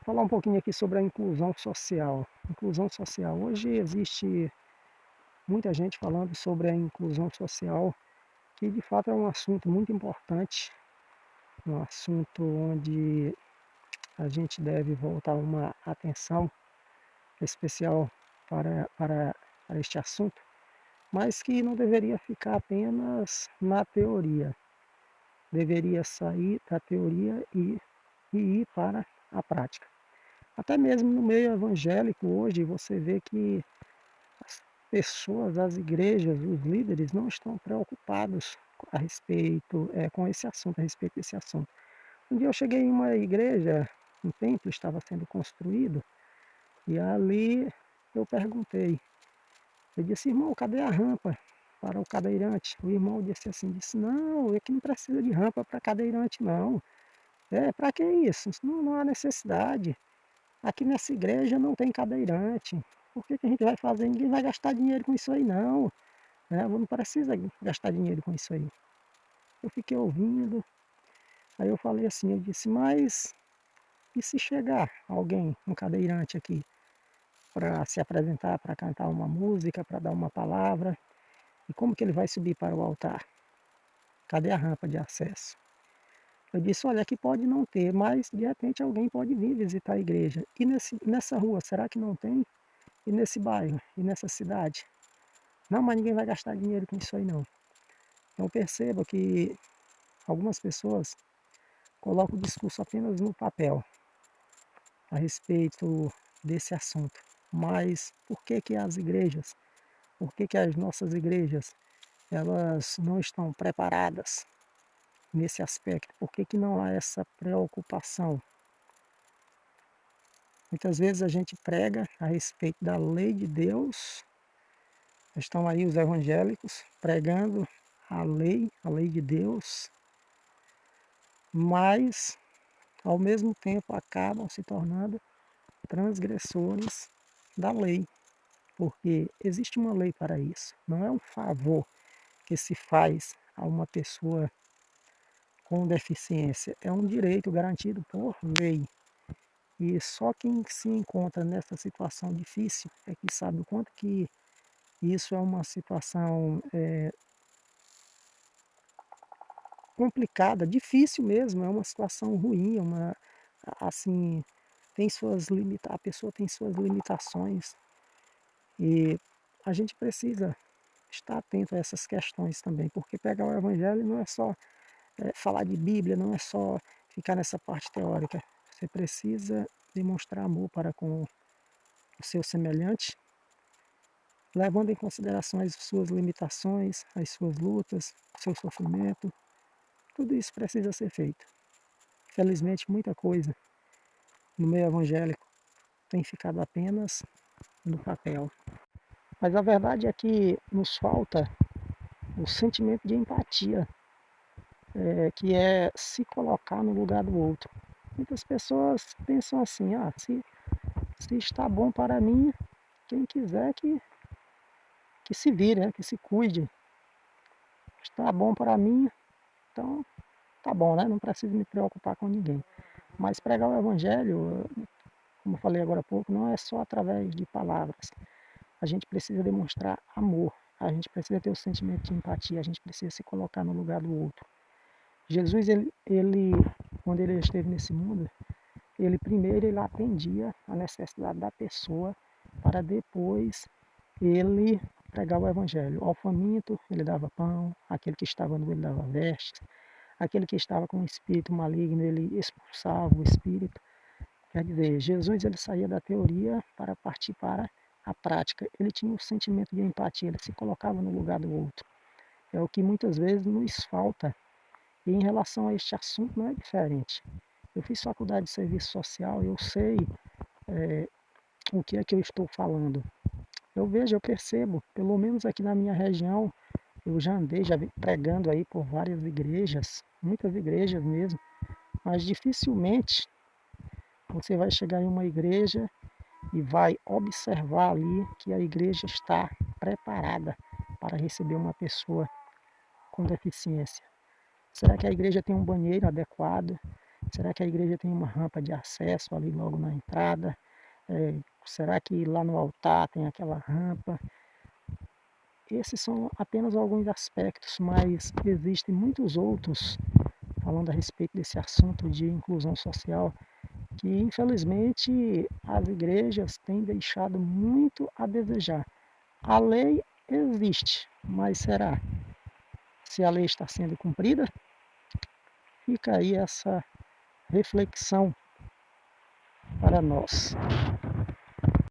Falar um pouquinho aqui sobre a inclusão social. Inclusão social. Hoje existe muita gente falando sobre a inclusão social, que de fato é um assunto muito importante, um assunto onde a gente deve voltar uma atenção especial para este assunto, mas que não deveria ficar apenas na teoria. Deveria sair da teoria e ir para a prática. Até mesmo no meio evangélico hoje você vê que as pessoas, as igrejas, os líderes não estão preocupados a respeito, com esse assunto, a respeito desse assunto. Um dia eu cheguei em uma igreja, um templo estava sendo construído, e ali eu perguntei, eu disse, irmão, cadê a rampa para o cadeirante? O irmão disse assim, não, aqui não precisa de rampa para cadeirante não. Para que isso? Não há necessidade. Aqui nessa igreja não tem cadeirante. Por que a gente vai fazer? Ninguém vai gastar dinheiro com isso aí não. Não precisa gastar dinheiro com isso aí. Eu fiquei ouvindo, aí eu falei assim, eu disse, mas e se chegar alguém, um cadeirante aqui, para se apresentar, para cantar uma música, para dar uma palavra, e como que ele vai subir para o altar? Cadê a rampa de acesso? Eu disse, olha, aqui pode não ter, mas de repente alguém pode vir visitar a igreja. E nessa rua, será que não tem? E nesse bairro? E nessa cidade? Não, mas ninguém vai gastar dinheiro com isso aí não. Então perceba que algumas pessoas colocam o discurso apenas no papel a respeito desse assunto. Mas por que que as igrejas, por que que as nossas igrejas, elas não estão preparadas nesse aspecto? Por que que não há essa preocupação? Muitas vezes a gente prega a respeito da lei de Deus, estão aí os evangélicos pregando a lei de Deus, mas ao mesmo tempo acabam se tornando transgressores da lei, porque existe uma lei para isso. Não é um favor que se faz a uma pessoa com deficiência, é um direito garantido por lei. E só quem se encontra nessa situação difícil é que sabe o quanto que isso é uma situação complicada, difícil mesmo, é uma situação ruim, assim, a pessoa tem suas limitações e a gente precisa estar atento a essas questões também, porque pegar o evangelho não é só falar de Bíblia, não é só ficar nessa parte teórica. Você precisa demonstrar amor para com o seu semelhante, levando em consideração as suas limitações, as suas lutas, o seu sofrimento. Tudo isso precisa ser feito. Infelizmente, muita coisa no meio evangélico tem ficado apenas no papel. Mas a verdade é que nos falta o sentimento de empatia, que é se colocar no lugar do outro. Muitas pessoas pensam assim, se está bom para mim, quem quiser que se vire, que se cuide. Está bom para mim, então tá bom, né? Não preciso me preocupar com ninguém. Mas pregar o evangelho, como eu falei agora há pouco, não é só através de palavras. A gente precisa demonstrar amor, a gente precisa ter o sentimento de empatia, a gente precisa se colocar no lugar do outro. Jesus, quando ele esteve nesse mundo, ele primeiro ele atendia a necessidade da pessoa para depois ele pregar o evangelho. Ao faminto ele dava pão, aquele que estava nu ele dava vestes, aquele que estava com um espírito maligno ele expulsava o espírito. Quer dizer, Jesus ele saía da teoria para partir para a prática. Ele tinha um sentimento de empatia, ele se colocava no lugar do outro. É o que muitas vezes nos falta. E em relação a este assunto não é diferente. Eu fiz faculdade de serviço social, eu sei o que é que eu estou falando. Eu vejo, eu percebo, pelo menos aqui na minha região, eu já andei pregando aí por várias igrejas, muitas igrejas mesmo, mas dificilmente você vai chegar em uma igreja e vai observar ali que a igreja está preparada para receber uma pessoa com deficiência. Será que a igreja tem um banheiro adequado? Será que a igreja tem uma rampa de acesso ali logo na entrada? Será que lá no altar tem aquela rampa? Esses são apenas alguns aspectos, mas existem muitos outros falando a respeito desse assunto de inclusão social, que infelizmente as igrejas têm deixado muito a desejar. A lei existe, mas será se a lei está sendo cumprida? Fica aí essa reflexão para nós.